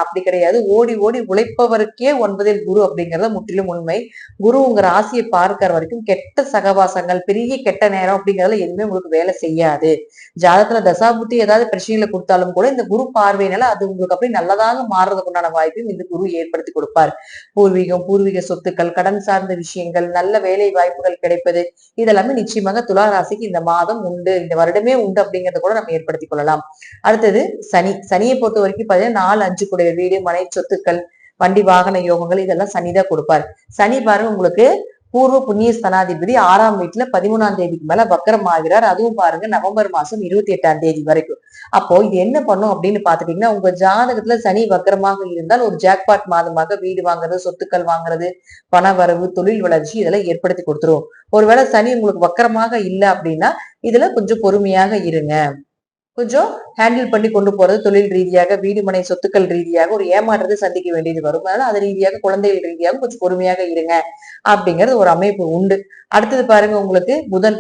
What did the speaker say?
அப்படி கிடையாது. ஓடி ஓடி உழைப்பவருக்கே 9ல் குரு அப்படிங்கறது முற்றிலும் உண்மை. குரு உங்க ராசியை பார்க்கிற வரைக்கும் கெட்ட சகவாசங்கள், பெரிய கெட்ட நேரம் அப்படிங்கறதுல எதுவுமே உங்களுக்கு வேலை செய்யாது. ஜாதகத்துல தசாபுத்தி ஏதாவது பிரச்சனைகளை கொடுத்தாலும் கூட இந்த குரு பார்வையினால அது உங்களுக்கு அப்படி நல்லதாக மாறுறதுக்கு உண்டான வாய்ப்பையும் இந்த குரு ஏற்படுத்தி கொடுப்பார். பூர்வீகம், பூர்வீக சொத்துக்கள், கடன் சார்ந்த விஷயங்கள், நல்ல வேலை வாய்ப்புகள் கிடைப்பது, இதெல்லாமே நிச்சயமாக துலா ராசிக்கு இந்த மாதம் உண்டு, இந்த வருடமே உண்டு அப்படிங்கறத கூட நம்ம ஏற்படுத்திக் கொள்ளலாம். அடுத்தது சனியை பொறுத்த வரைக்கும் பாத்தீங்கன்னா 4, 5 கூடிய வீடு, மனை, சொத்துக்கள், வண்டி வாகன யோகங்கள் இதெல்லாம் சனிதான் கொடுப்பார். சனி பாருங்க உங்களுக்கு பூர்வ புண்ணிய ஸ்தனாதிபதி 6ஆம் வீட்டுல 13ஆம் தேதிக்கு மேல வக்கரம் ஆகிறார். அதுவும் பாருங்க நவம்பர் மாசம் 28ஆம் தேதி வரைக்கும். அப்போ இது என்ன பண்ணும் அப்படின்னு பாத்துட்டீங்கன்னா, உங்க ஜாதகத்துல சனி வக்கரமாக இருந்தால் ஒரு ஜாக்பாட் மாதமாக வீடு வாங்குறது, சொத்துக்கள் வாங்குறது, பண வரவு, தொழில் வளர்ச்சி இதெல்லாம் ஏற்படுத்தி கொடுத்துரும். ஒருவேளை சனி உங்களுக்கு வக்கரமாக இல்லை அப்படின்னா இதுல கொஞ்சம் பொறுமையாக இருங்க. கொஞ்சம் ஹேண்டில் பண்ணி கொண்டு போறது, தொழில் ரீதியாக, வீடு மனை சொத்துக்கள் ரீதியாக ஒரு ஏமாற்றத்தை சந்திக்க வேண்டியது வரும். அதனால அது ரீதியாக, குழந்தைகள் ரீதியாக கொஞ்சம் பொறுமையாக இருங்க அப்படிங்கிறது ஒரு அமைப்பு உண்டு. அடுத்தது பாருங்க உங்களுக்கு புதன்